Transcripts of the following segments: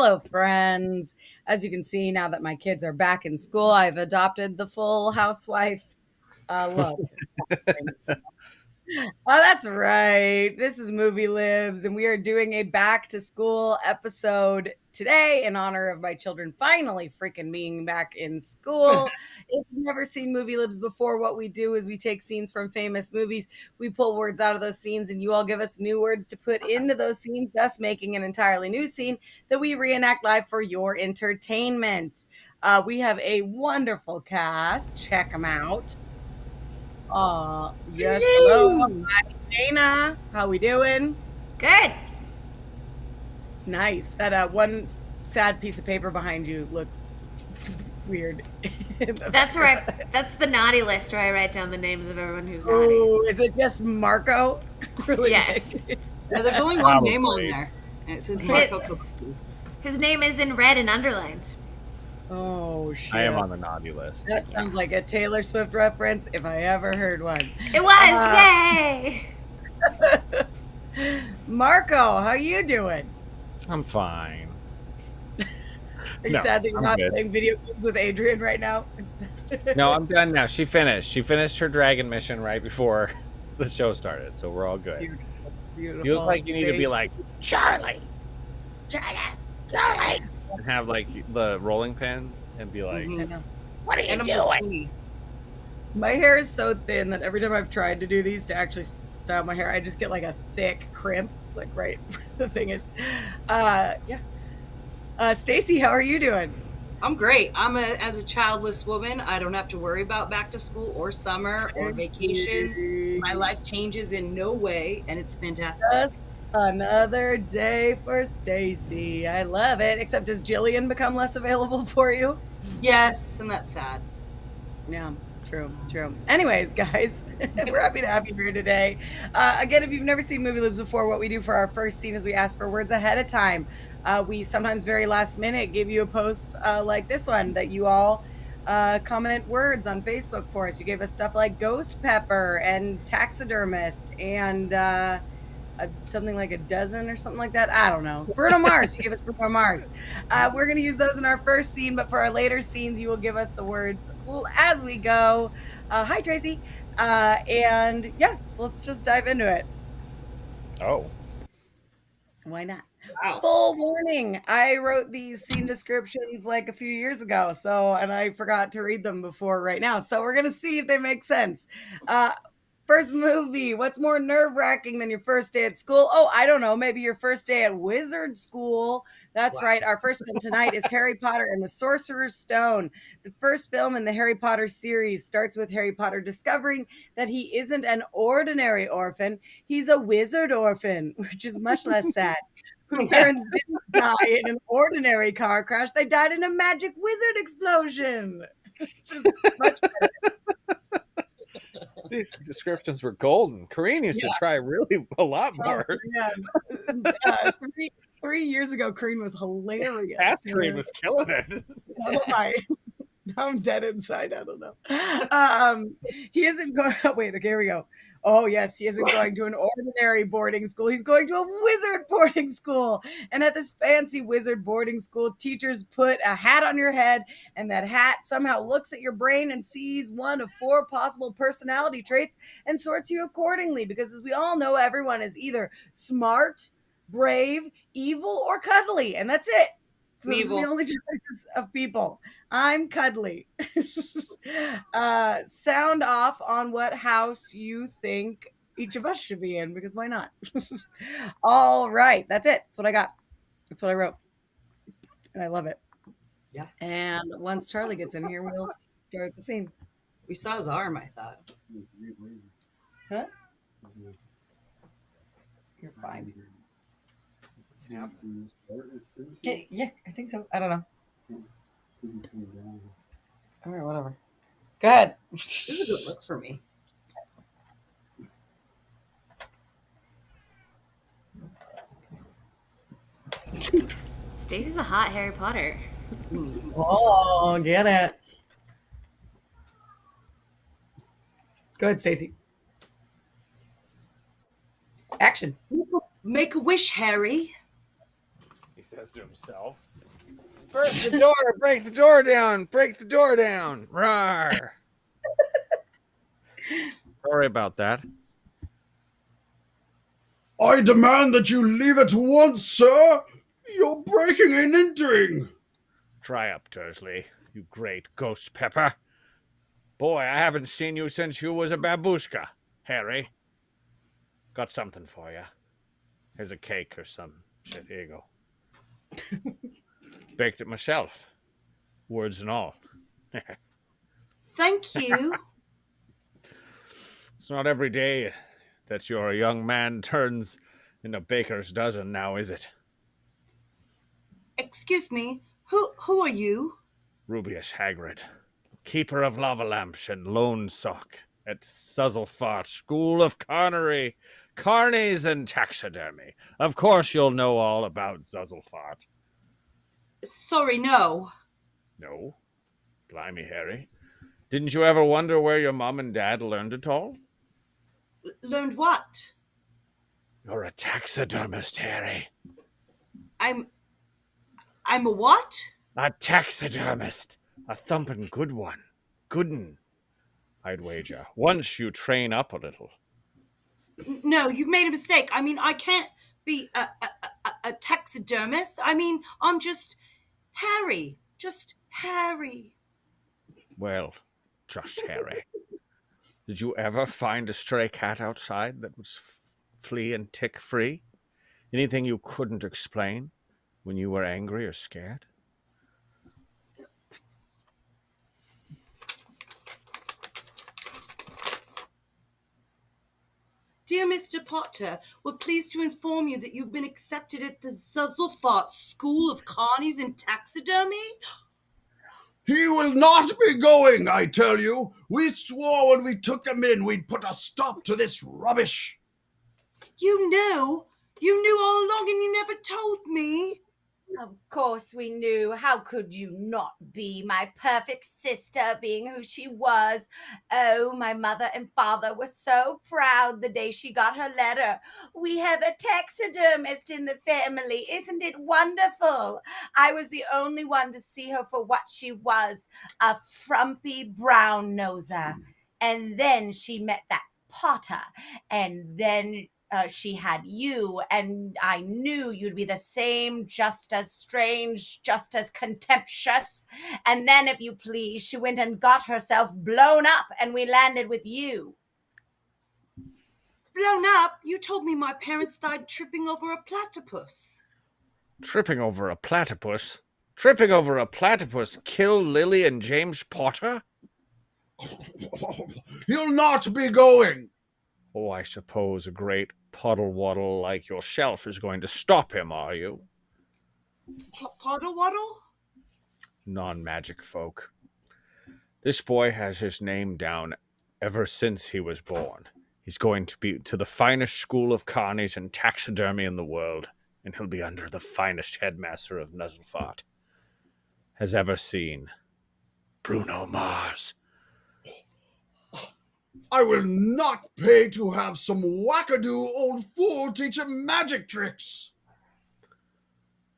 Hello, friends. As you can see, now that my kids are back in school, I've adopted the full housewife look. Oh, that's right. This is Movie Libs, and we are doing a back to school episode today in honor of my children finally freaking being back in school. If you've never seen Movie Libs before, what we do is we take scenes from famous movies, we pull words out of those scenes, and you all give us new words to put into those scenes, thus making an entirely new scene that we reenact live for your entertainment. We have a wonderful cast. Check them out. Yes. Hello. Hello. Hi, Dayna. How we doing? Good. Nice. That one sad piece of paper behind you looks weird. That's where that's the naughty list where I write down the names of everyone who's naughty. Oh, is it just Marco? Really Yes. big. Yeah, there's only one name Probably. on there, and it says Marco Cabodi. His name is in red and underlined. Oh shit. I am on the naughty list. That sounds like a Taylor Swift reference if I ever heard one. It was! Yay! Marco, how you doing? I'm fine. Are you No, sad that you're I'm not good. playing video games with Adrian right now? No, I'm done now. She finished her dragon mission right before the show started, so we're all good. Beautiful. Feels like you need to be Stacey. like Charlie, Charlie, and have like the rolling pin and be like, Mhm. "What are you Animal doing?" Thingy. My hair is so thin that every time I've tried to do these to actually style my hair, I just get like a thick crimp, like right where the thing is. Yeah. Stacey, how are you doing? I'm great. As a childless woman, I don't have to worry about back to school or summer or vacations. My life changes in no way, and it's fantastic. Just another day for Stacey. I love it. Except does Jillian become less available for you? Yes, and that's sad. Yeah, true. Anyways, guys, we're happy to have you here today. Again, if you've never seen Movie Libs before, what we do for our first scene is we ask for words ahead of time. We sometimes very last minute give you a post like this one that you all comment words on Facebook for us. You gave us stuff like ghost pepper and taxidermist and something like a dozen or something like that. I don't know. Bruno Mars. You gave us Bruno Mars. We're going to use those in our first scene, but for our later scenes, you will give us the words as we go. Hi, Tracy. And yeah, so let's just dive into it. Oh, Why not? Wow. Full warning. I wrote these scene descriptions like a few years ago, and I forgot to read them before right now. So we're going to see if they make sense. First movie. What's more nerve-wracking than your first day at school? Oh, I don't know. Maybe your first day at wizard school. That's Wow. right. Our first film tonight is Harry Potter and the Sorcerer's Stone. The first film in the Harry Potter series starts with Harry Potter discovering that he isn't an ordinary orphan. He's a wizard orphan, which is much less sad. Whose parents didn't die in an ordinary car crash. They died in a magic wizard explosion. Which is much these descriptions were golden. Coreen used to try really a lot more. yeah. 3 years ago, Coreen was hilarious. Past Coreen was killing it. Oh my. Now I'm dead inside. I don't know. He isn't going. Wait, okay, here we go. Oh, yes, he isn't going to an ordinary boarding school. He's going to a wizard boarding school. And at this fancy wizard boarding school, teachers put a hat on your head, and that hat somehow looks at your brain and sees one of 4 possible personality traits and sorts you accordingly. Because as we all know, everyone is either smart, brave, evil, or cuddly. And that's it. Those are the only choices of people. I'm cuddly. Sound off on what house you think each of us should be in, because why not? All right. That's it. That's what I got. That's what I wrote. And I love it. Yeah. And once Charlie gets in here, we'll start the scene. We saw his arm, I thought. Huh? You're fine. Yeah, I think so. I don't know. All right, whatever. Go ahead. This is a good look for me. Stacey's a hot Harry Potter. Oh, get it. Go ahead, Stacey. Action. Make a wish, Harry. says to himself. Break the door! Break the door down! Break the door down! Rawr! Sorry about that. I demand that you leave at once, sir. You're breaking and entering. Dry up, Dursley, you great ghost pepper. Boy, I haven't seen you since you was a babushka, Harry. Got something for you. Here's a cake or some shit. Here you go. Baked it myself. Words and all. Thank you. It's not every day that your young man turns in a baker's dozen now, is it? Excuse me, who are you? Rubius Hagrid, keeper of lava lamps and lone sock at Suzzlefart School of Carnery, Carnies and Taxidermy. Of course you'll know all about Zuzzlefart. Sorry, no. No? Blimey, Harry. Didn't you ever wonder where your mom and dad learned it all? Learned what? You're a taxidermist, Harry. I'm a what? A taxidermist. A thumping good one. Good'n, I'd wager. Once you train up a little. No, you've made a mistake. I mean, I can't be a taxidermist. I mean, I'm just Harry. Just Harry. Well, just Harry. Did you ever find a stray cat outside that was flea and tick free? Anything you couldn't explain when you were angry or scared? Dear Mr. Potter, we're pleased to inform you that you've been accepted at the Zuzzlefart School of Carnies and Taxidermy. He will not be going, I tell you. We swore when we took him in we'd put a stop to this rubbish. You knew? You knew all along and you never told me. Of course we knew. How could you not be my perfect sister, being who she was? Oh, my mother and father were so proud the day she got her letter. We have a taxidermist in the family. Isn't it wonderful? I was the only one to see her for what she was, a frumpy brown noser. And then she met that Potter, and then she had you, and I knew you'd be the same, just as strange, just as contemptuous. And then, if you please, she went and got herself blown up, and we landed with you. Blown up? You told me my parents died tripping over a platypus. Tripping over a platypus? Tripping over a platypus killed Lily and James Potter? He'll not be going. Oh, I suppose a great puddle-waddle like yourself is going to stop him, are you? Poddle-waddle? Non-magic folk. This boy has his name down ever since he was born. He's going to be to the finest school of carnies and taxidermy in the world, and he'll be under the finest headmaster of Nuzzlefart has ever seen. Bruno Mars. I will not pay to have some wackadoo old fool teach him magic tricks.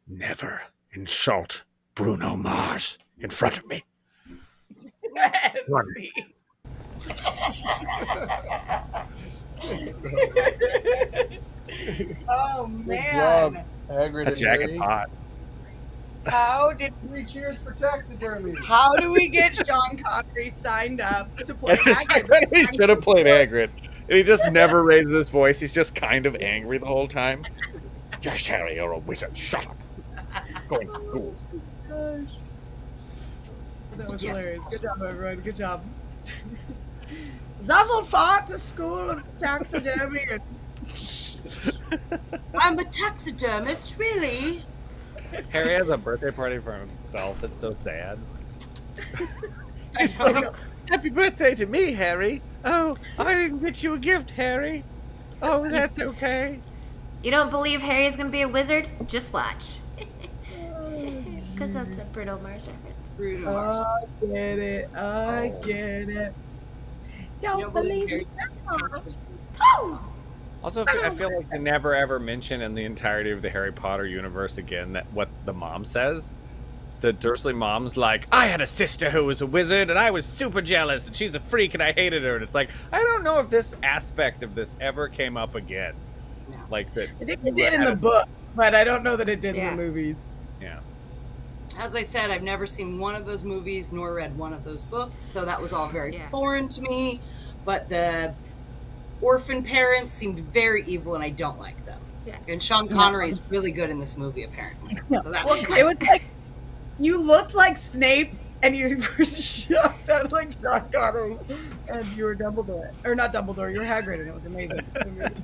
Never insult Bruno Mars in front of me. Let's see. Oh, man. Good job, Hagrid A and jacket Harry. pot. How did 3 cheers for taxidermy. How do we get Sean Connery signed up to play Hagrid? He should have played Hagrid. And he just never raises his voice. He's just kind of angry the whole time. Just Harry, you're a wizard. Shut up. Going cool. That was Yes. hilarious. Good job, everyone. Good job. Zuzzlefart, the School of Taxidermy. I'm a taxidermist, really? Harry has a birthday party for himself. It's so sad. It's like, Happy birthday to me, Harry. Oh, I didn't get you a gift, Harry. Oh, that's okay. You don't believe Harry's gonna be a wizard? Just watch. Because that's a Bruno Mars reference. Bruno Mars. I get it. I get it. You Don't don't believe believe Harry's it. Oh! Also, I feel like they never ever mention in the entirety of the Harry Potter universe again that what the mom says. The Dursley mom's like, I had a sister who was a wizard, and I was super jealous, and she's a freak, and I hated her. And it's like, I don't know if this aspect of this ever came up again. No. Like that. I think it did in the book, but I don't know that it did in the movies. Yeah. As I said, I've never seen one of those movies nor read one of those books, so that was all very foreign to me. But the orphan parents seemed very evil, and I don't like them. Yeah. And Sean Connery is really good in this movie, apparently. So that It was like you looked like Snape, and you sounded like Sean Connery, and you were Dumbledore, or not Dumbledore. You were Hagrid, and it was amazing.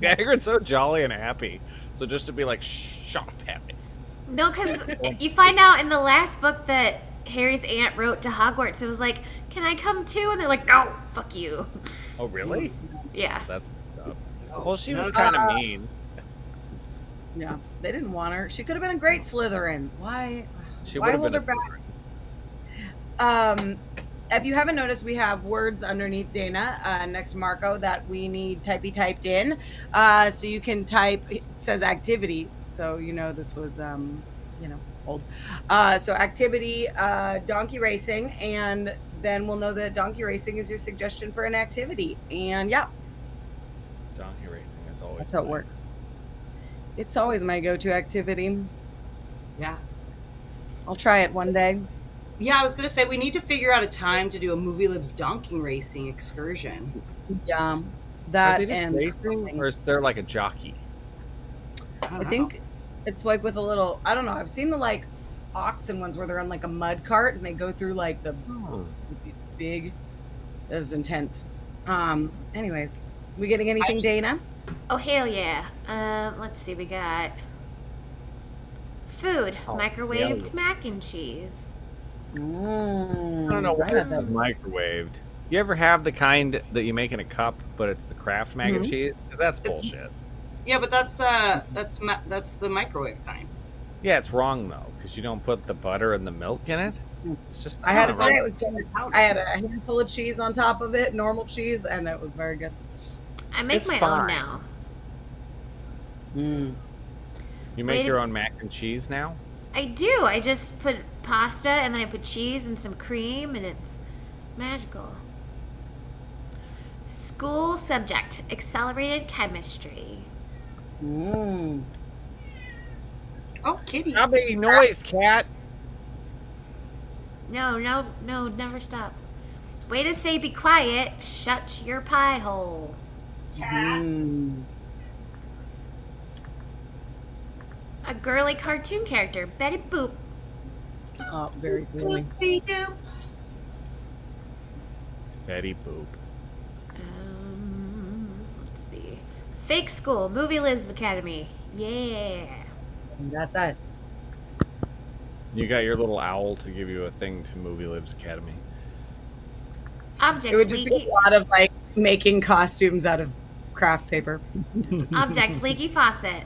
Hagrid's so jolly and happy. So just to be like, shut up, happy. No, because you find out in the last book that Harry's aunt wrote to Hogwarts. It was like, can I come too? And they're like, no, fuck you. Oh, really? Yeah. That's well, she was kind of mean. Yeah, they didn't want her. She could have been a great Slytherin. Why? She Why would have hold been her back? If you haven't noticed, we have words underneath Dayna next to Marco that we need typed in. So you can type. It says activity, so you know this was old. So activity, donkey racing, and then we'll know that donkey racing is your suggestion for an activity. And yeah, Donkey racing is always. that's how it works. It's always my go-to activity. Yeah. I'll try it one day. Yeah, I was going to say, we need to figure out a time to do a Movie Libs donkey racing excursion. Yeah, Are that they just and racing, or is there like a jockey? I think it's like with a little. I don't know. I've seen the like oxen ones where they're on like a mud cart and they go through like the these big. That is intense. Anyways, we getting anything, Dayna? Oh, hell yeah. Let's see. We got food. Microwaved mac and cheese. I don't know why this is microwaved. You ever have the kind that you make in a cup, but it's the Kraft mac and cheese? That's bullshit. Yeah, but that's the microwave kind. Yeah, it's wrong though, because you don't put the butter and the milk in it. It's just. I had to say it was different. I had a handful of cheese on top of it, normal cheese, and it was very good. I make It's my fine. own now. You make your own mac and cheese now? I do. I just put pasta and then I put cheese and some cream and it's magical. School subject, accelerated chemistry. Oh, kitty. How many noise, cat? No, never stop. Way to say be quiet. Shut your pie hole. A girly cartoon character, Betty Boop. Oh, very good. Betty Boop. Let's see. Fake school, Movie Liz Academy. Yeah. Got that. You got your little owl to give you a thing to Movie Libs Academy. Object It would just be leaky. a lot of like making costumes out of craft paper. Object leaky faucet.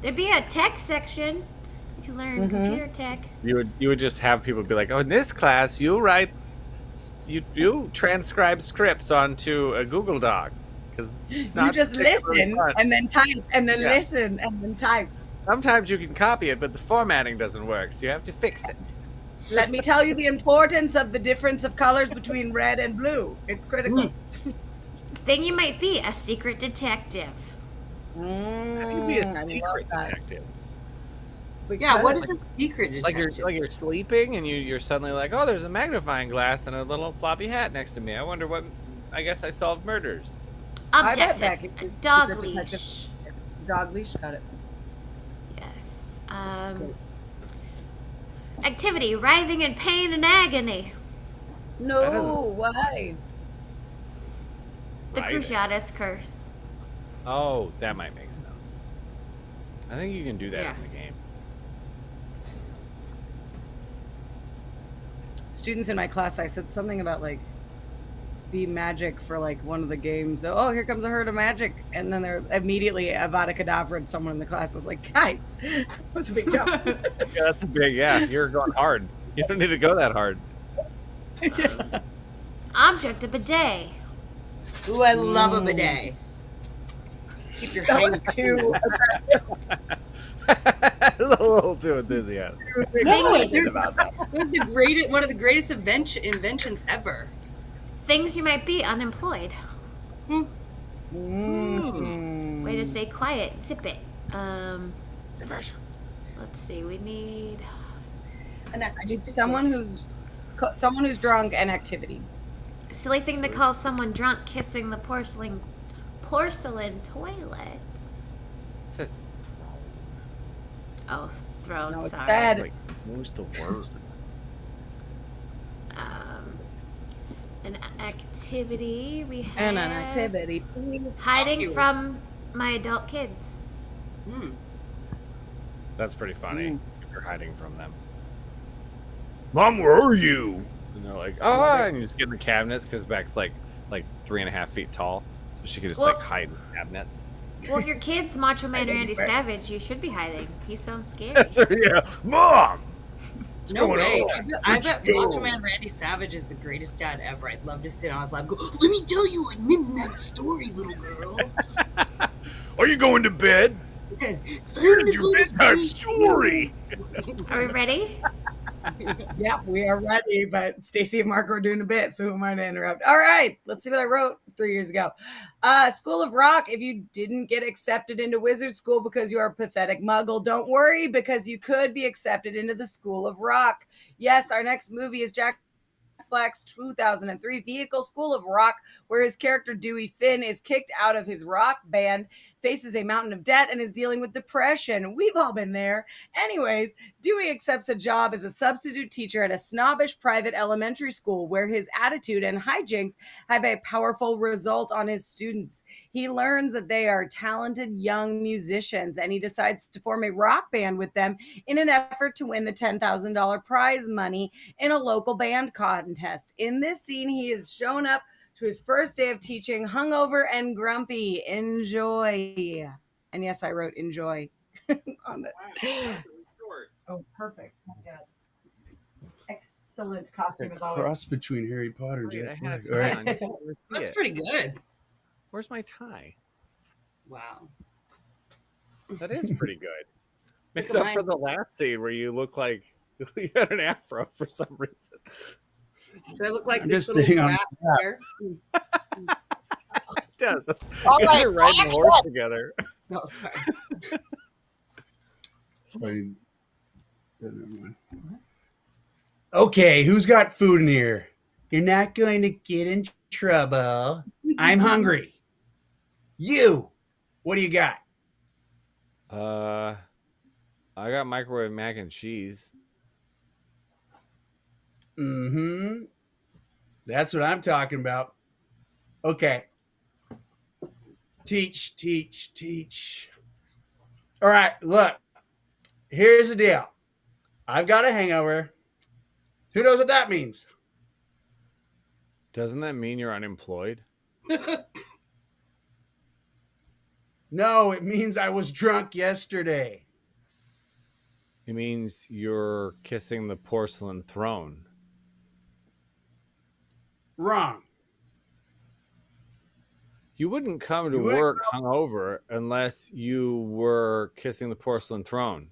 There'd be a tech section. You can learn computer tech. You would just have people be like, "Oh, in this class, you transcribe scripts onto a Google Doc because it's not." You just listen and then type and then listen and then type. Sometimes you can copy it, but the formatting doesn't work, so you have to fix it. Let me tell you the importance of the difference of colors between red and blue. It's critical. Thing you might be, a secret detective. How do you be a secret detective? Yeah, what is a secret detective? Like you're sleeping and you're suddenly like, oh, there's a magnifying glass and a little floppy hat next to me. I wonder what. I guess I solved murders. Object, I bet that a could- dog secret leash. detective. Dog leash, got it. Yes. Activity, writhing in pain and agony. No, why? The Writhing. Cruciatus curse. Oh, that might make sense. I think you can do that Yeah. in the game. Students in my class, I said something about like be magic for like one of the games. Oh, here comes a herd of magic, and then they're immediately Avada Kedavra, and someone in the class was like, "Guys, that was a big jump." Yeah, that's a big. Yeah, you're going hard. You don't need to go that hard. Object, a bidet. Ooh, I love a bidet. Keep your That was hands too That's a little too enthusiastic. excited about that. one of the greatest inventions ever. Things you might be unemployed. Mm. Way to stay quiet. Zip it. Let's see. We need. And I need someone who's drunk and activity. Silly thing to call someone drunk kissing the porcelain toilet. It says Oh, throne. No, it's sorry. bad. like what's the word? An activity we have. And an activity. Hiding from my adult kids. That's pretty funny. If you're hiding from them. Mom, where are you? And they're like, and you just get in the cabinets because Beck's like 3.5 feet tall, so she could just like hide in the cabinets. Well, if your kid's Macho Man Randy Savage, you should be hiding. He sounds scary. So, yeah, Mom. No going way. on? I bet Macho Man Randy Savage is the greatest dad ever. I'd love to sit on his lap and go, let me tell you a midnight story, little girl. Are you going to bed? Here's your bedtime story. Are we ready? Yeah, we are ready, but Stacey and Mark are doing a bit, so who am I to interrupt? All right, let's see what I wrote 3 years ago. School of Rock, if you didn't get accepted into wizard school because you are a pathetic muggle, don't worry, because you could be accepted into the School of Rock. Yes, our next movie is Jack Black's 2003 vehicle, School of Rock, where his character Dewey Finn is kicked out of his rock band, faces a mountain of debt, and is dealing with depression. We've all been there. Anyways, Dewey accepts a job as a substitute teacher at a snobbish private elementary school where his attitude and hijinks have a powerful result on his students. He learns that they are talented young musicians, and he decides to form a rock band with them in an effort to win the $10,000 prize money in a local band contest. In this scene, he is shown up to his first day of teaching, hungover and grumpy. Enjoy. And yes, I wrote enjoy on this. Oh, perfect. My God. Excellent costume as always. Cross between Harry Potter and Jett Black. All Hang right. on. That's pretty good. Where's my tie? Wow. That is pretty good. Look Except at mine. for the last scene where you look like you had an afro for some reason. Do I look like I'm this just little sitting on rat the here? It does. All You guys right, are riding a horse together. No, sorry. Okay, who's got food in here? You're not going to get in trouble. I'm hungry. You, what do you got? I got microwave mac and cheese. Mm-hmm. That's what I'm talking about. Okay. Teach. All right, look. Here's the deal. I've got a hangover. Who knows what that means? Doesn't that mean you're unemployed? No, it means I was drunk yesterday. It means you're kissing the porcelain throne. Wrong. You wouldn't come to You wouldn't work hungover unless you were kissing the porcelain throne.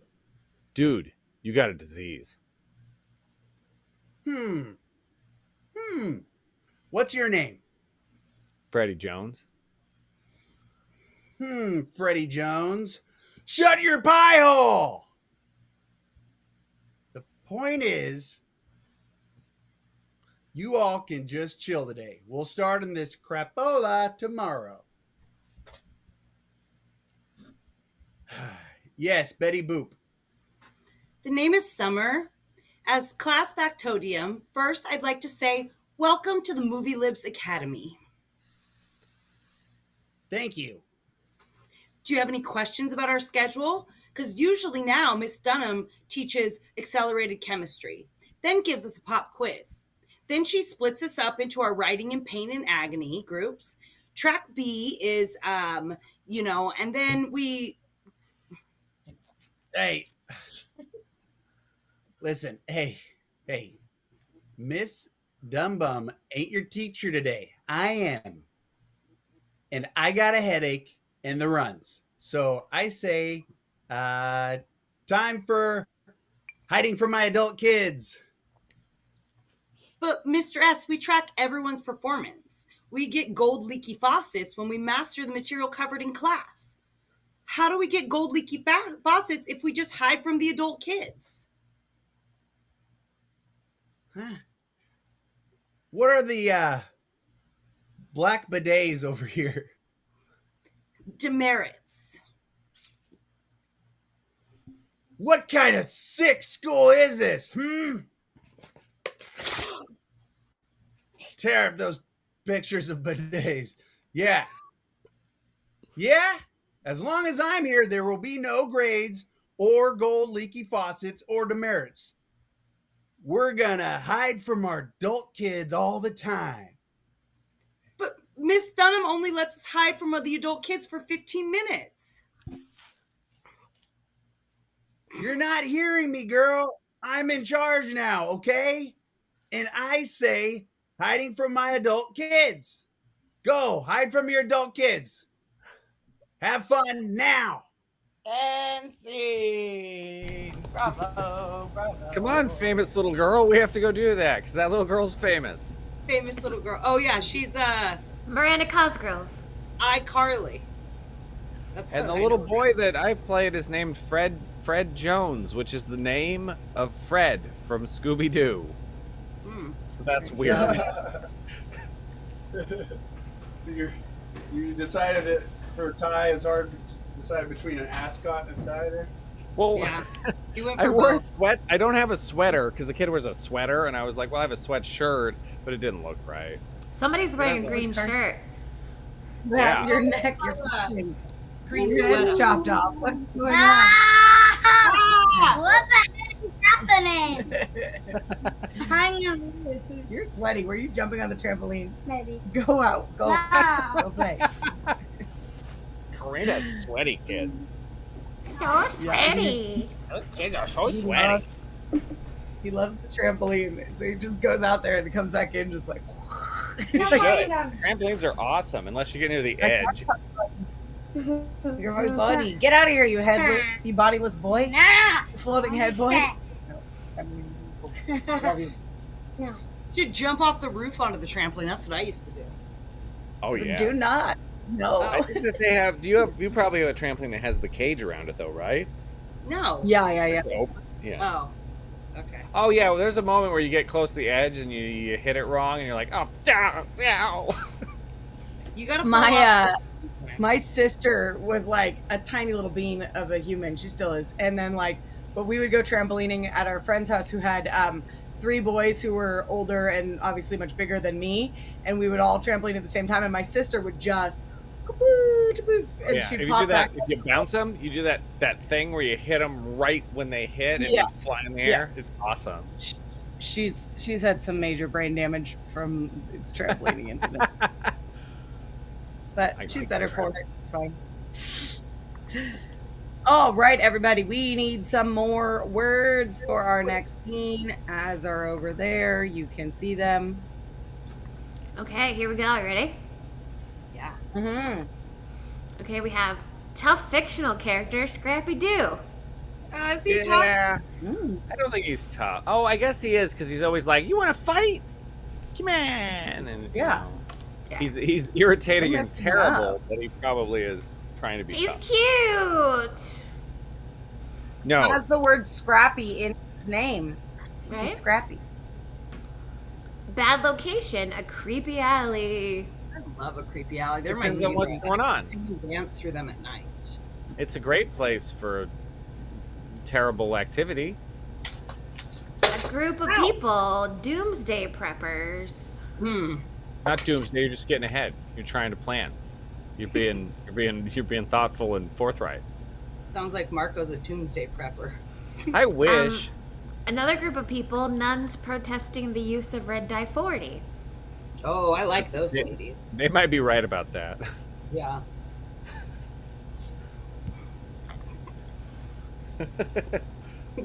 Dude, you got a disease. What's your name? Freddie Jones. Freddie Jones. Shut your pie hole! The point is, you all can just chill today. We'll start in this crapola tomorrow. Yes, Betty Boop. The name is Summer. As class factotum, first I'd like to say welcome to the Movie Libs Academy. Thank you. Do you have any questions about our schedule? Because usually now Miss Dunham teaches accelerated chemistry, then gives us a pop quiz. Then she splits us up into our writing in pain and agony groups. Track B is, and then we... Hey. Listen, hey. Miss Dumbum ain't your teacher today. I am. And I got a headache, in the runs. So I say, time for hiding from my adult kids. But Mr. S, we track everyone's performance. We get gold leaky faucets when we master the material covered in class. How do we get gold leaky faucets if we just hide from the adult kids? Huh. What are the black bidets over here? Demerits. What kind of sick school is this? Tear up those pictures of bidets. Yeah. Yeah? As long as I'm here, there will be no grades or gold leaky faucets or demerits. We're gonna hide from our adult kids all the time. But Miss Dunham only lets us hide from the adult kids for 15 minutes. You're not hearing me, girl. I'm in charge now, okay? And I say hiding from my adult kids. Go, hide from your adult kids. Have fun now. And scene. Bravo, bravo. Come on, famous little girl. We have to go do that because that little girl's famous. Famous little girl. Oh yeah, she's Miranda Cosgrove. iCarly. That's And the what I little know. boy that I played is named Fred Jones, which is the name of Fred from Scooby-Doo. So that's weird. So you decided it for a tie. It's hard to decide between an ascot and a tie there. Well, Yeah. You went I for wore a both. sweat. I don't have a sweater because the kid wears a sweater, and I was like, well, I have a sweatshirt, but it didn't look right. Somebody's wearing a Yeah. green shirt. That, Yeah. your neck, your Green your head's sweater. chopped off. What's going on? Ah! What the heck is happening? Hang on. You're sweaty. Were you jumping on the trampoline? Maybe. Go out. Go. No. Go play. Corinne has sweaty kids. So sweaty. Those kids are so He sweaty. He loves the trampoline, so he just goes out there and comes back in just like. You Like, should. Trampolines are awesome unless you get near the edge. you're my buddy. Get out of here, you headless, you bodiless boy. Nah. You floating head boy. You should jump off the roof onto the trampoline. That's what I used to do. Oh yeah. Do not. No. I think that they have. You probably have a trampoline that has the cage around it though, right? No. Yeah. Open. Yeah. Oh. Okay. Oh yeah. Well, there's a moment where you get close to the edge and you hit it wrong and you're like, oh, down, ow. You gotta fall off. My sister was like a tiny little bean of a human. She still is. And then but we would go trampolining at our friend's house who had 3 boys who were older and obviously much bigger than me. And we would all trampoline at the same time. And my sister would just, and Yeah. she'd If you pop do that, back. if you bounce them, you do that thing where you hit them right when they hit and Yeah. you fly in the air. It's awesome. She's had some major brain damage from this trampolining incident. But I she's like better that. for it. It's fine. All right, everybody. We need some more words for our next scene. As are over there. You can see them. Okay, here we go. You ready? Yeah. Mm-hmm. Okay, we have tough fictional character Scrappy Doo. Is he tough? Yeah. I don't think he's tough. Oh, I guess he is because he's always like, "You want to fight? Come on!" And Yeah. Yeah. he's irritating and messed him terrible, but he probably is trying to be He's tough. cute, No, Has the word scrappy in his name. He's right? scrappy. Bad location, a creepy alley. I love a creepy alley. They're my Depends on what's favorite. going I on. can see you dance through them at night. it's a great place for terrible activity. A group of people, doomsday preppers. Not doomsday. You're just getting ahead. You're trying to plan. You're being thoughtful and forthright. Sounds like Marco's a doomsday prepper. I wish. Another group of people, nuns protesting the use of red dye 40. Oh, I like those Yeah. ladies. They might be right about that. Yeah.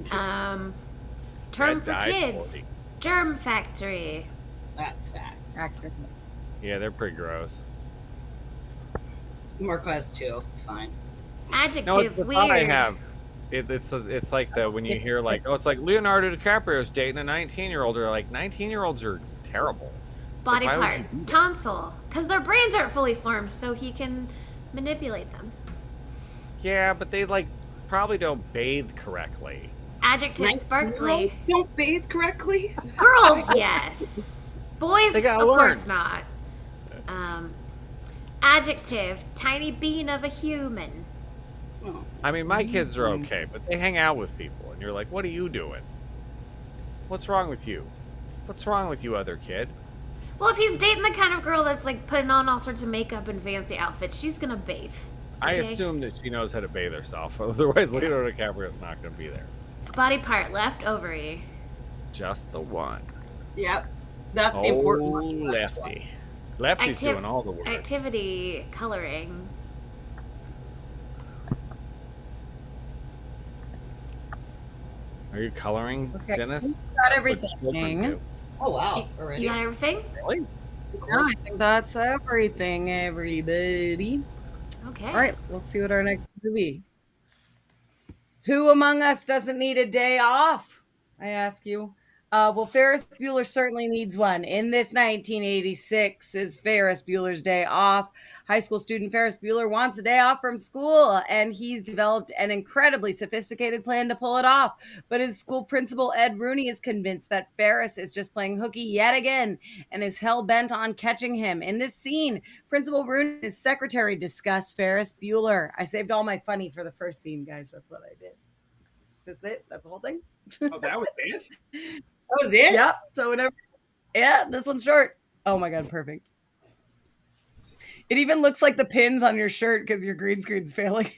Term Red for dye kids, 40. germ factory. That's facts. Accurate. Yeah, they're pretty gross. Marco has 2. It's fine. No, Adjective, it's the thought I weird. have. It's like the when you hear like, oh, it's like Leonardo DiCaprio's dating a 19-year-old. Or like 19-year-olds are terrible. Body Like, why would part, you do that? tonsil, because their brains aren't fully formed, so he can manipulate them. Yeah, but they like probably don't bathe correctly. Adjective, sparkly. Don't bathe correctly. Girls, yes. Boys, They of gotta course learn. not. Adjective, tiny bean of a human. Oh. I mean, my kids are okay, but they hang out with people, and you're like, what are you doing? What's wrong with you? What's wrong with you, other kid? Well, if he's dating the kind of girl that's like putting on all sorts of makeup and fancy outfits, she's gonna bathe. I Okay. assume that she knows how to bathe herself. Otherwise, Leonardo DiCaprio's not going to be there. Body part, left ovary. Just the one. Yep. That's the important Oh, one. lefty. Lefty's Activ- doing all the work. Activity, coloring. Are you coloring, Okay. Dennis? Got What's the children everything. do? Oh wow. Already. You got everything? Really? No, I think that's everything, everybody. Okay. All right, let's see what our next movie. Who among us doesn't need a day off? I ask you. Well, Ferris Bueller certainly needs one. In this 1986 is Ferris Bueller's Day Off. High school student Ferris Bueller wants a day off from school, and he's developed an incredibly sophisticated plan to pull it off. But his school principal, Ed Rooney, is convinced that Ferris is just playing hooky yet again and is hell-bent on catching him. In this scene, Principal Rooney and his secretary discuss Ferris Bueller. I saved all my funny for the first scene, guys. That's what I did. That's it. That's the whole thing. Oh, that was it? That was it. Yep. So whatever. Yeah, this one's short. Oh my god, perfect. It even looks like the pins on your shirt because your green screen's failing.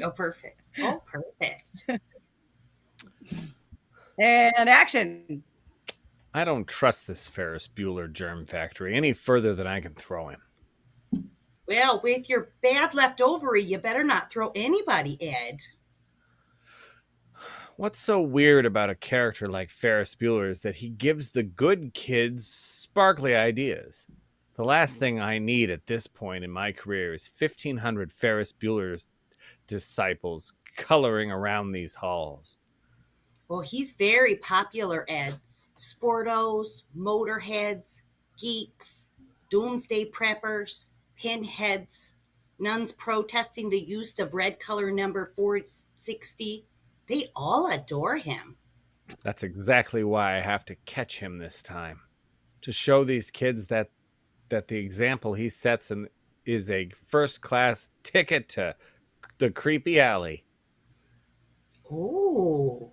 Oh, perfect. Oh, perfect. And action. I don't trust this Ferris Bueller germ factory any further than I can throw him. Well, with your bad left ovary, you better not throw anybody, Ed. What's so weird about a character like Ferris Bueller is that he gives the good kids sparkly ideas. The last thing I need at this point in my career is 1,500 Ferris Bueller's disciples coloring around these halls. Well, he's very popular, Ed. Sportos, motorheads, geeks, doomsday preppers, pinheads, nuns protesting the use of red color number 460. They all adore him. That's exactly why I have to catch him this time. To show these kids that the example he sets is a first-class ticket to the creepy alley. Oh,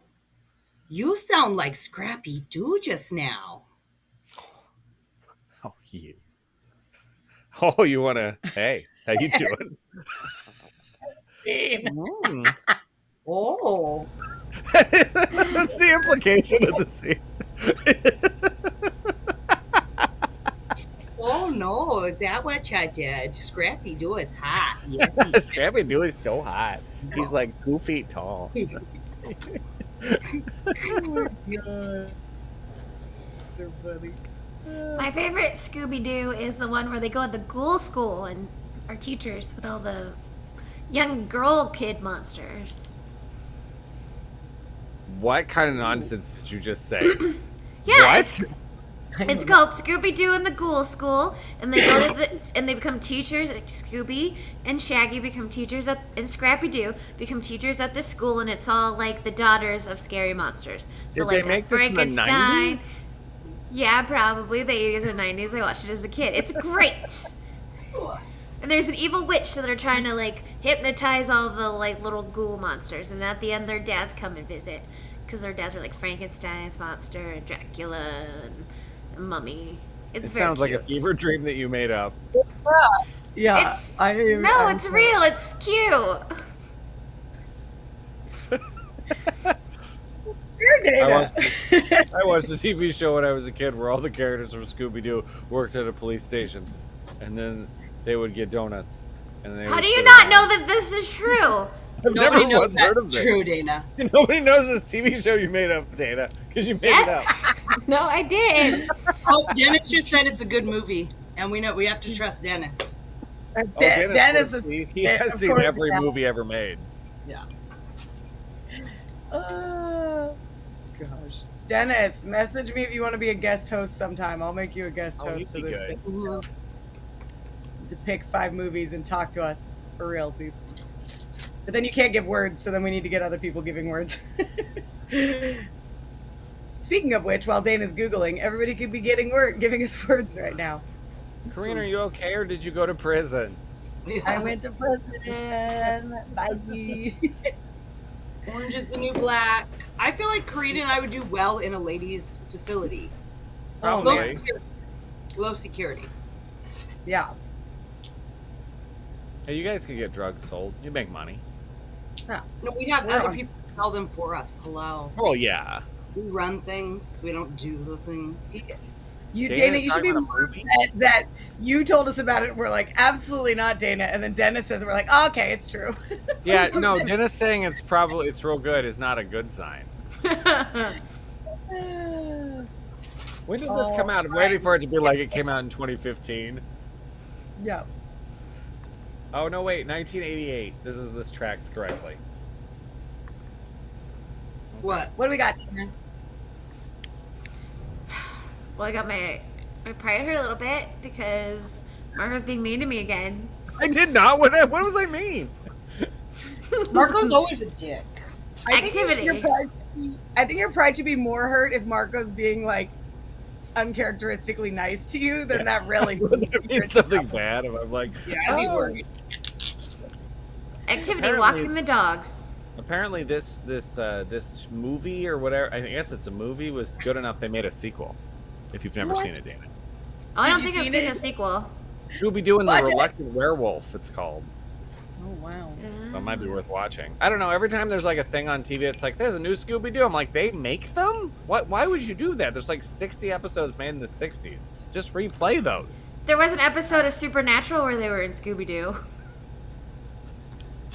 you sound like Scrappy Doo just now. Oh, you. Oh, you want to... Hey, how you doing? Mm. Oh, That's the implication of the scene. oh no, is that what you did? Scrappy Doo is hot. Yes, he is. Scrappy Doo is so hot. He's like 2 feet tall. My favorite Scooby-Doo is the one where they go to the ghoul school and are teachers with all the young girl kid monsters. What kind of nonsense did you just say? Yeah, What? it's called Scooby-Doo and the Ghoul School, and they go to and they become teachers. Like Scooby and Shaggy become teachers and Scrappy-Doo become teachers at this school, and it's all like the daughters of scary monsters. So Did they like make this in the Frankenstein. 90s? Yeah, probably the 80s or 90s. I watched it as a kid. It's great. And there's an evil witch that are trying to like hypnotize all the like little ghoul monsters, and at the end their dads come and visit because their dads are like Frankenstein's monster and Dracula and Mummy. It's It very sounds like a cute. fever dream that you made up. Yeah. It's I'm it's real. It's cute. Sure, Dana. I watched a TV show when I was a kid where all the characters from Scooby-Doo worked at a police station, and then they would get donuts. And they How would do you sit not around. know that this is true? I've Nobody never knows once heard that's of true, Dana. it. Nobody knows this TV show you made up, Dana, because you made it up. No, I did. Oh, Dennis just said it's a good movie, and we know we have to trust Dennis. Dennis is he has of seen course, every yeah. movie ever made. Oh, gosh. Dennis, message me if you want to be a guest host sometime. I'll make you a guest Oh, host he'd of be this good. thing. To pick 5 movies and talk to us for realsies. But then you can't give words, so then we need to get other people giving words. Speaking of which, while Dana's Googling, everybody could be giving us words right now. Coreen, are you okay, or did you go to prison? I went to prison. Bye. Orange is the New Black. I feel like Coreen and I would do well in a ladies' facility. Oh, Low Okay. security. Low security. Yeah. Hey, you guys could get drugs sold. You make money. No, we'd have We're other on- people sell them for us. Hello. Oh yeah. We run things. We don't do the things. You, Dana's Dana, you should talking be about a more movie? upset that you told us about it. And we're like, absolutely not, Dana. And then Dennis says, we're like, oh, okay, it's true. Yeah, no, Dennis saying it's real good is not a good sign. When did this come out? I'm waiting for it to be like it came out in 2015. Yeah. Oh no, wait, 1988. This tracks correctly. What? What do we got, Dana? Well, I got my pride hurt a little bit because Marco's being mean to me again. I did not. What was I mean? Marco's always a dick. Activity. I think your pride should be more hurt if Marco's being like uncharacteristically nice to you than that really That means something bad. If I'm like, Yeah, I'd be worried. Activity, Apparently- walking the dogs. apparently this movie or whatever, I guess it's a movie, was good enough they made a sequel. If you've never seen it, Dana. Oh, I don't Did you think I've seen seen it? the sequel. You'll be doing Watch the it. Reluctant Werewolf. It's called. Oh wow. So it might be worth watching. I don't know. Every time there's like a thing on TV, it's like there's a new Scooby Doo. I'm like, they make them? What? Why would you do that? There's like 60 episodes made in the 60s. Just replay those. There was an episode of Supernatural where they were in Scooby Doo.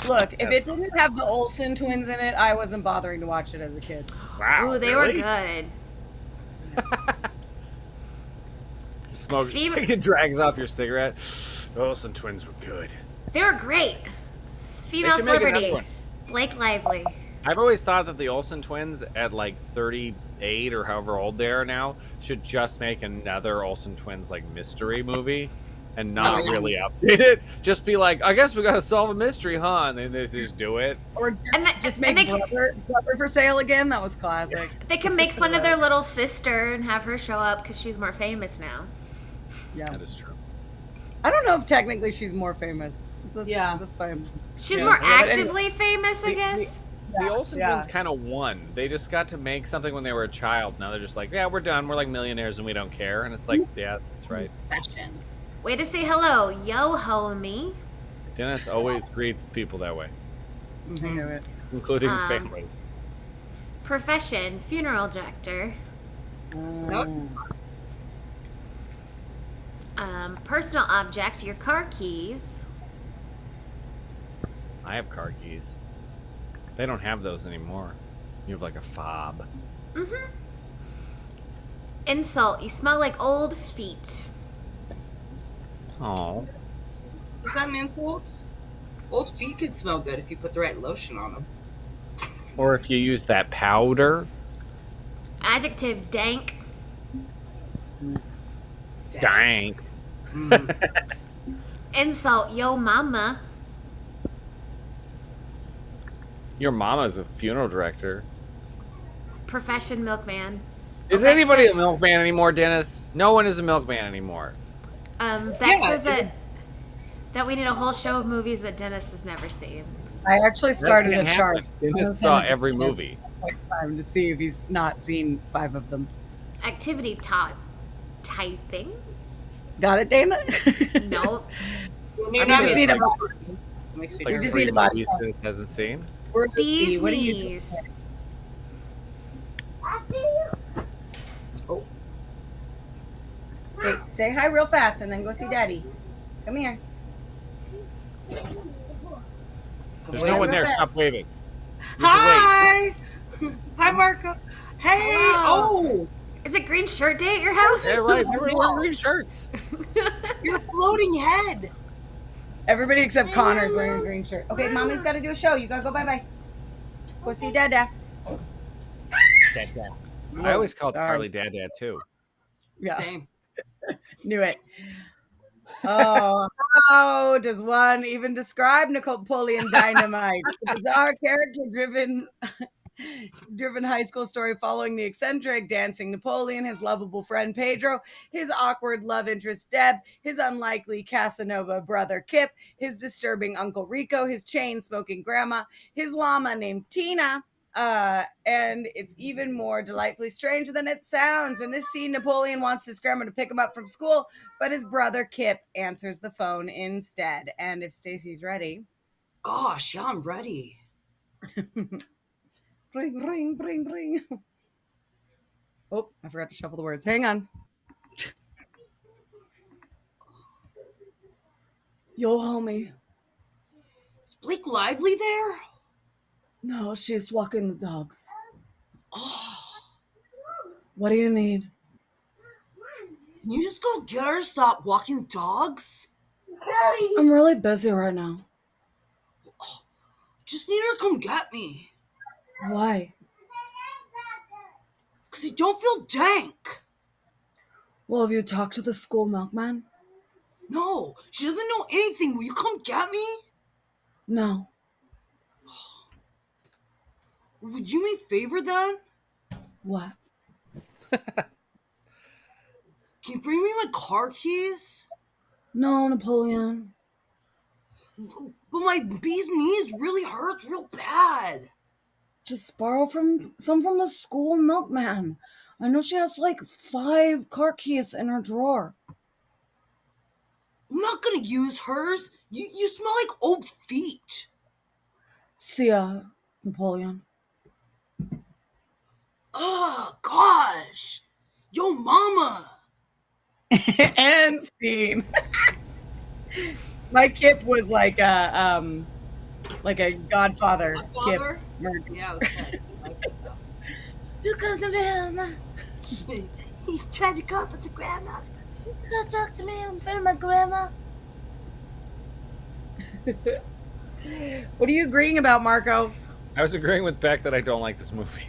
Look, if it didn't have the Olsen twins in it, I wasn't bothering to watch it as a kid. Wow. Ooh, they really? were good. Smoke. Steve- It drags off your cigarette. The Olsen twins were good. They were great. Female should make another celebrity. one. Blake Lively. I've always thought that the Olsen twins at like 38 or however old they are now should just make another Olsen twins like mystery movie and not Oh, yeah. really update it. Just be like, I guess we gotta solve a mystery, huh? And then they just do it. Or And just and make they, brother for sale again. That was classic. they can make fun of their little sister and have her show up because she's more famous now. Yeah. That is true. I don't know if technically she's more famous. Yeah. It's a fun. She's Yeah, more but anyway. actively famous, I guess. The Olsen yeah. twins kind of won. They just got to make something when they were a child. Now they're just like, yeah, we're done. We're like millionaires and we don't care. And it's like, yeah, that's right. Fashion. Way to say hello, yo, homie. Dennis always greets people that way, I know it. including Um, family. Profession, funeral director. Mm. Personal object, your car keys. I have car keys. They don't have those anymore. You have like a fob. Mm-hmm. Insult, you smell like old feet. Oh. Is that an insult? Old feet could smell good if you put the right lotion on them. Or if you use that powder. Adjective, dank. Dank. Insult, yo mama. Your mama's a funeral director. Profession, milkman. Is Okay, anybody so- a milkman anymore, Dennis? No one is a milkman anymore. Beck Yeah, says that we need a whole show of movies that Dennis has never seen. I actually started a That chart. can't happen. Dennis saw every movie. Time to see if he's not seen 5 of them. Activity typing. Got it, Dana? Nope. You're I'm not just seen missing it. much. Makes me You Like just nervous. need three a body movies count. that it hasn't seen. Bees What are you doing? knees. Hey, say hi real fast and then go see Daddy. Come here. There's no one there. Stop waving. Hi! Hi, Marco. Hey! Hello. Oh! Is it green shirt day at your house? Yeah, right. They were wearing green shirts. Your floating head! Everybody except Connor's wearing a green shirt. Okay, mommy's got to do a show. You got to go bye-bye. Go see Dada. Dad. I always called Sorry. Charlie Dad too. Yeah, Same. knew it. Oh, how does one even describe Napoleon Dynamite? It's a bizarre character-driven high school story following the eccentric dancing Napoleon, his lovable friend Pedro, his awkward love interest Deb, his unlikely Casanova brother Kip, his disturbing uncle Rico, his chain-smoking grandma, his llama named Tina. And it's even more delightfully strange than it sounds. In this scene, Napoleon wants his grandma to pick him up from school, but his brother Kip answers the phone instead. And if Stacey's ready, Gosh, yeah, I'm ready. ring, ring, ring, ring. Oh, I forgot to shuffle the words. Hang on. Yo, homie. Is Blake Lively there? No, she's walking the dogs. Oh, What do you need? can you just go get her to stop walking dogs? I'm really busy right now. Just need her to come get me. Why? Because I don't feel dank. Well, have you talked to the school milkman? No, she doesn't know anything. Will you come get me? No. Would you me a favor then? What? Can you bring me my car keys? No, Napoleon. But my bee's knees really hurts real bad. Just borrow some from the school milkman. I know she has like 5 car keys in her drawer. I'm not gonna use hers. You smell like old feet. See ya, Napoleon. Oh, gosh. Yo, mama. And scene. My Kip was like a Godfather. Godfather? Kip. Yeah, it was fun. I liked it, though. You come to me, He's trying to go for the grandma. come talk to me in front of my grandma. What are you agreeing about, Marco? I was agreeing with Beck that I don't like this movie.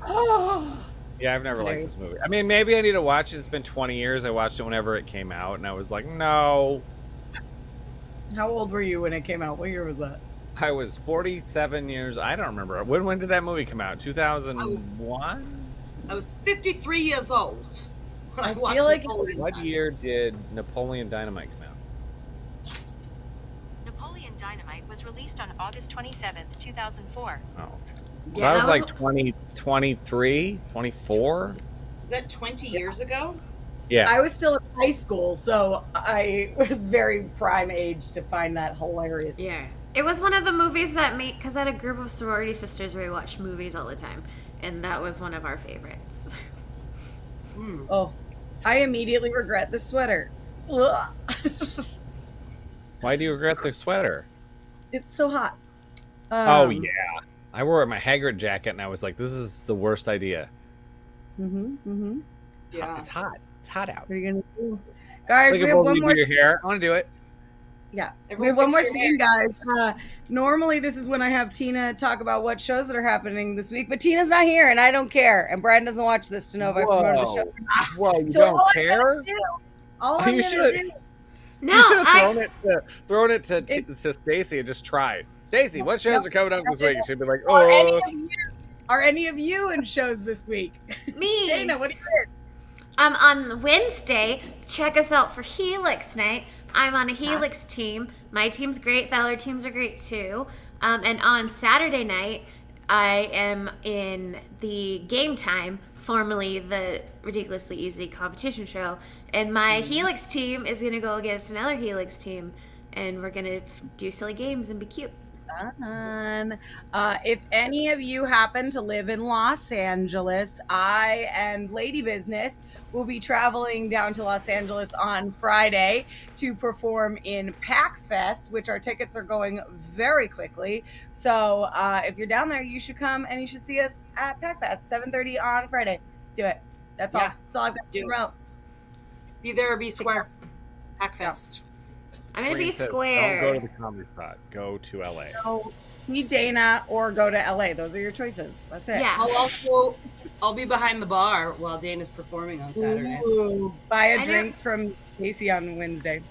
Oh, Yeah, I've never liked this movie. I mean, maybe I need to watch it. It's been 20 years. I watched it whenever it came out, and I was like, no. how old were you when it came out? What year was that? I was 47 years. I don't remember. When did that movie come out? 2001? I was 53 years old when I watched feel like Napoleon. What year did Napoleon Dynamite come out? Napoleon Dynamite was released on August 27th, 2004. Oh, okay. So Yeah, I was that like was- 20, 23, 24? Is that 20 years ago? Yeah. I was still in high school, so I was very prime age to find that hilarious. Yeah. It was one of the movies that made, because I had a group of sorority sisters where we watched movies all the time, and that was one of our favorites. Oh, I immediately regret the sweater. Ugh. Why do you regret the sweater? It's so hot. Oh, yeah. I wore my Haggard jacket, and I was like, this is the worst idea. Mm-hmm. Yeah. It's hot. It's hot out. What are you gonna do, guys? Look We at have what one you more. do your hair. I want to do it. Yeah, Everyone we have one more fix your scene, guys. Normally, this is when I have Tina talk about what shows that are happening this week, but Tina's not here, and I don't care. And Brian doesn't watch this to know if I promoted the show. Whoa, you So all don't I'm care? gonna do- All I'm You gonna should- do. No, You should have I, thrown it to Stacey and just tried. Stacey, what shows are coming up this week? And she'd be like, Are any oh. of you? Are any of you in shows this week? me. Dayna, what are you doing? On Wednesday, check us out for Helix Night. I'm on a Helix team. My team's great. The other teams are great too. And on Saturday night, I am in the Game Time, formerly the Ridiculously Easy competition show. And my Helix team is going to go against another Helix team. And we're going to do silly games and be cute. Fun. If any of you happen to live in Los Angeles, I and Lady Business will be traveling down to Los Angeles on Friday to perform in Pack Fest, which our tickets are going very quickly. So if you're down there, you should come and you should see us at Pack Fest, 7:30 on Friday. Do it. That's all. Yeah. That's all I've got to Do it. promote. Be there or be square. Hackfest. I'm gonna be Coreen says, square. Don't go to the comedy spot. Go to LA. So, see Dayna or go to LA. Those are your choices. That's it. Yeah. I'll be behind the bar while Dana's performing on Saturday. Ooh, buy a I drink from Stacey on Wednesday.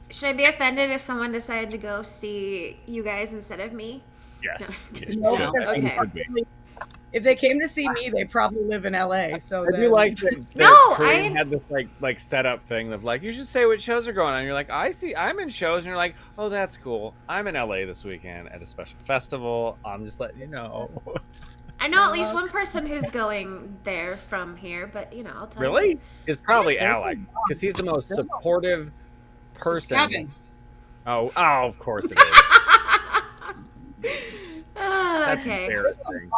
Should I be offended if someone decided to go see you guys instead of me? Yes. No, just Yes, kidding. No, you should. because Okay. Could be. if they came to see me, they probably live in LA. So I do then- like that. No, Coreen had this like setup thing of like, you should say what shows are going on. And you're like, I'm in shows, and you're like, oh, that's cool. I'm in LA this weekend at a special festival. I'm just letting you know. I know at least one person who's going there from here, but I'll tell you. Really? It's probably Alec because he's the most supportive person. Kevin. Oh, of course it is. That's Okay. embarrassing.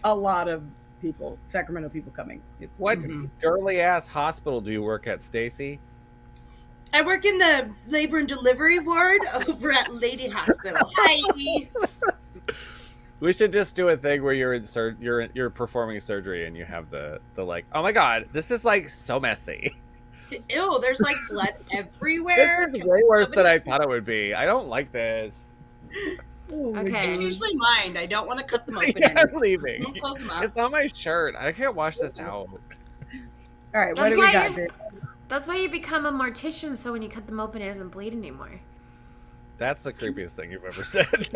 a lot of people, Sacramento people coming. It's What crazy. girly ass hospital do you work at, Stacey? I work in the labor and delivery ward over at Lady Hospital. Hi. We should just do a thing where you're performing surgery and you have the like, oh my god, this is like so messy. Ew, there's like blood everywhere. This is way worse than I thought it would be. I don't like this. Okay. Change my mind. I don't want to cut them open Yeah, I'm anymore. leaving. Don't close them up. It's on my shirt. I can't wash this out. All right, what That's do we why got, you're- dude? That's why you become a mortician, so when you cut them open, it doesn't bleed anymore. That's the creepiest thing you've ever said.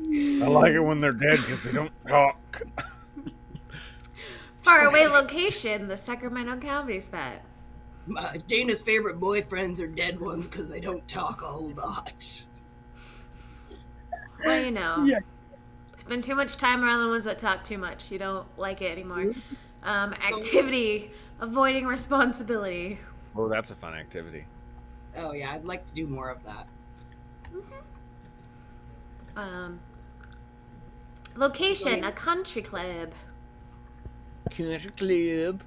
I like it when they're dead because they don't talk. Faraway location, the Sacramento Comedy Spot. Dana's favorite boyfriends are dead ones because they don't talk a whole lot. Well, Yeah. spend too much time around the ones that talk too much. You don't like it anymore. Activity, avoiding responsibility. Oh, that's a fun activity. Oh yeah, I'd like to do more of that. Location, a country club. Country club.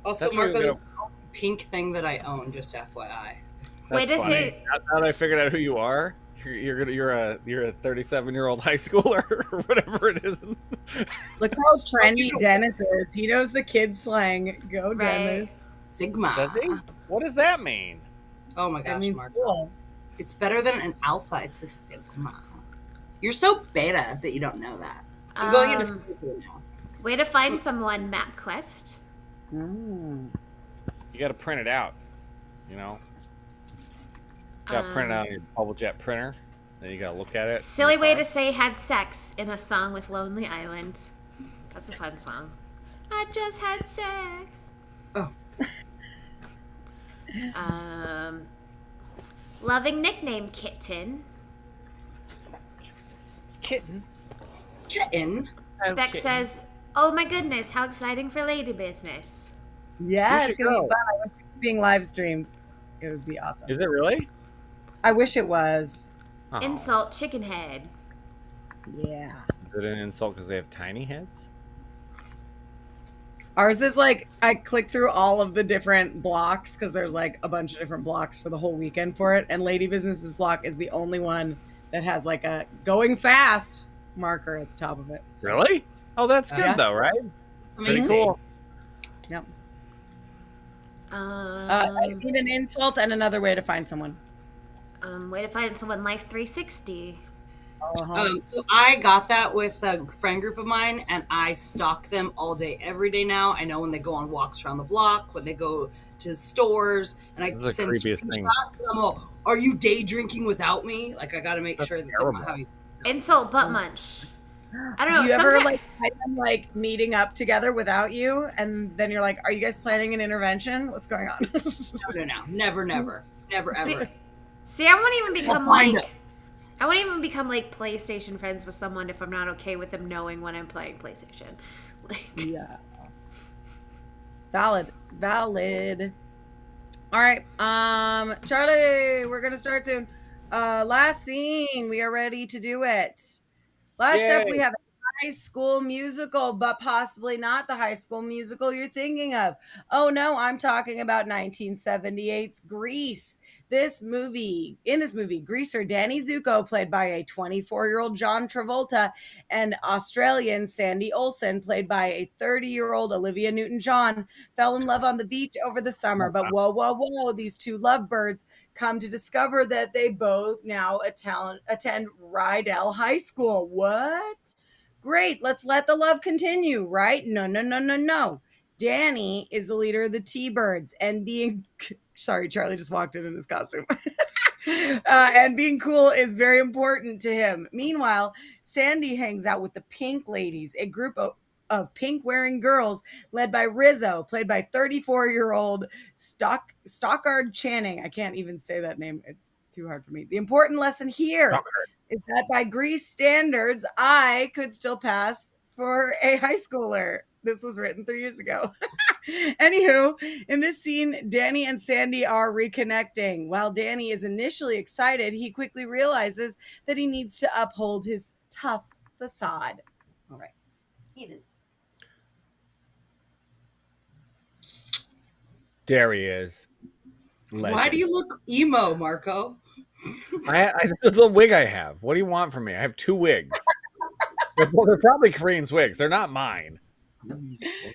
Also, That's where Marco, we go. this pink thing that I own, just FYI. Wait, does funny. it- Now that I figured out who you are, you're a 37-year-old high schooler or whatever it is. Look how trendy Dennis is. He knows the kids slang. Go, Right. Dennis. Sigma. Does he? What does that mean? Oh my That gosh, means Marco. cool. It's better than an alpha. It's a sigma. You're so beta that you don't know that. I'm going into school now. Way to find someone, MapQuest. Mm. You got to print it out. You know, you got to print it out on your bubble jet printer. Then you got to look at it. Silly way to say had sex in a song with Lonely Island. That's a fun song. I just had sex. Oh. Loving nickname Kitten. Kitten. Kitten. Beck says, "Oh my goodness, how exciting for lady business." Yeah, You it's should gonna go. be fun. I wish it was being live streamed. It would be awesome. Is it really? I wish it was. Oh. Insult chicken head. Yeah. Is it an insult because they have tiny heads? Ours is like I clicked through all of the different blocks because there's like a bunch of different blocks for the whole weekend for it, and Lady Business's block is the only one that has like a going fast marker at the top of it. So, Really? Oh, that's good Yeah. though, right? It's Pretty amazing. cool. Yep. Um, I need an insult and another way to find someone. Way to find someone Life 360. Uh-huh. So I got that with a friend group of mine, and I stalk them all day, every day now. I know when they go on walks around the block, when they go to stores, and I This is the send creepiest thing. screenshots. And I'm all, "Are you day drinking without me?" Like I got to make That's sure that terrible. they're having. Insult butt munch. I don't know. Do you ever sometimes- like find them like meeting up together without you, and then you're like, "Are you guys planning an intervention? What's going on?" No, never, never ever. See, I won't even become find like. it. I won't even become like PlayStation friends with someone if I'm not okay with them knowing when I'm playing PlayStation. Like, Yeah. Valid. All right. Charlie, we're gonna start soon. Last scene. We are ready to do it. Last up, we Yay. have a High School Musical, but possibly not the High School Musical you're thinking of. Oh no, I'm talking about 1978's Grease. In this movie, greaser Danny Zuko, played by a 24-year-old John Travolta, and Australian Sandy Olsen, played by a 30-year-old Olivia Newton-John, fell in love on the beach over the summer. But whoa, these two lovebirds come to discover that they both now attend Rydell High School. What? Great, let's let the love continue, right? No. Danny is the leader of the T-Birds, and being sorry, Charlie just walked in his costume. And being cool is very important to him. Meanwhile, Sandy hangs out with the Pink Ladies, a group of pink-wearing girls led by Rizzo, played by 34-year-old Stockard Channing. I can't even say that name. It's too hard for me. The important lesson here is that by Grease standards, I could still pass for a high schooler. This was written 3 years ago. Anywho, in this scene, Danny and Sandy are reconnecting. While Danny is initially excited, he quickly realizes that he needs to uphold his tough facade. All right. There he is. Legend. Why do you look emo, Marco? This is the wig I have. What do you want from me? I have 2 wigs. Well, they're probably Coreen's wigs. They're not mine.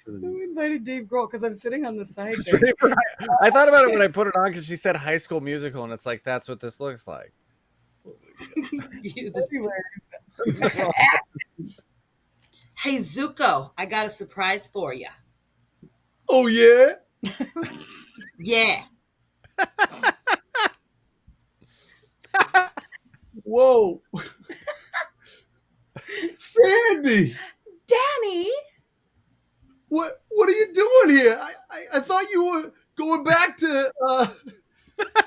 Who invited Dave Grohl? Because I'm sitting on the side. I thought about it when I put it on because she said High School Musical, and it's like, that's what this looks like. Hey, Zuko, I got a surprise for you. Oh, yeah? Yeah. Whoa. Sandy! Danny! What are you doing here? I thought you were going back to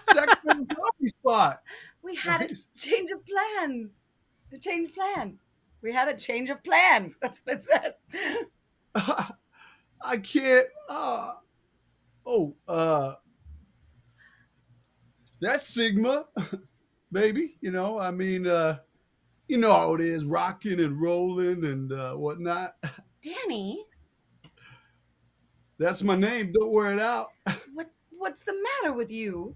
second coffee spot. We had a change of plans. A change of plan. We had a change of plan. That's what it says. I can't. That's Sigma, baby. You know, I mean, you know how it is, rocking and rolling and whatnot. Danny? That's my name. Don't wear it out. What's the matter with you?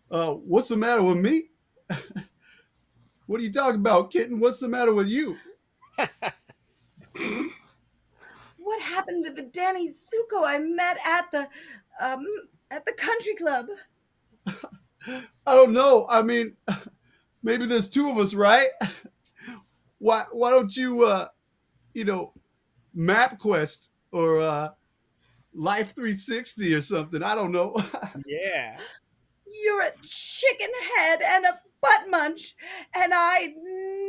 What's the matter with me? What are you talking about, kitten? What's the matter with you? What happened to the Danny Zuko I met at the country club? I don't know. I mean, maybe there's 2 of us, right? Why don't you, MapQuest or Life 360 or something? I don't know. Yeah. You're a chicken head and a butt munch, and I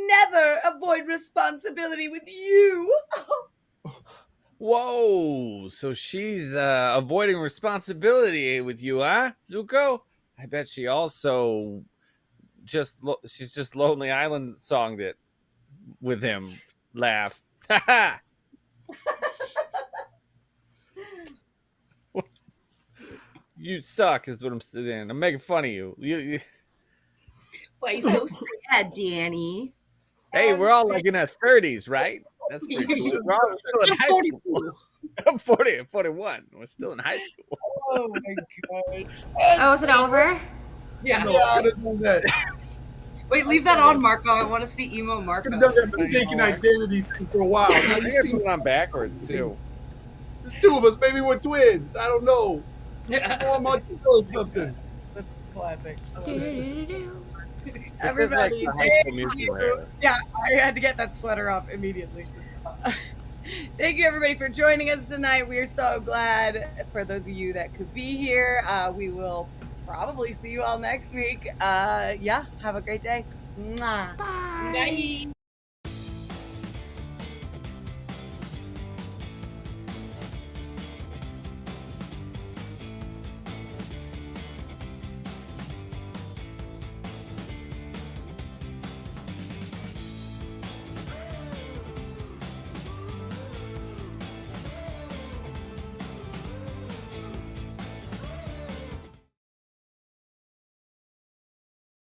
never avoid responsibility with you. Whoa. So she's avoiding responsibility with you, huh, Zuko? I bet she also she's just Lonely Island songed it with him. Laugh. Ha You suck is what I'm saying. I'm making fun of you. Why are you so sad, Danny? Hey, we're all like in our 30s, right? That's pretty cool. We're all still in high school. I'm 40, 41. We're still in high school. Oh my god. Oh, is it over? Yeah. No, I didn't do that. Wait, leave that on, Marco. I want to see emo Marco. I've done that mistaken identity thing for a while. Now I'm you gonna see, put it on backwards too. there's 2 of us. Maybe we're twins. I don't know. I'm on or something. That's classic. Do-do-do-do-do. Everybody, This is like the High School Musical hair. yeah, I had to get that sweater off immediately. Thank you, everybody, for joining us tonight. We are so glad for those of you that could be here. We will probably see you all next week. Yeah, have a great day. Mwah. Bye. Bye.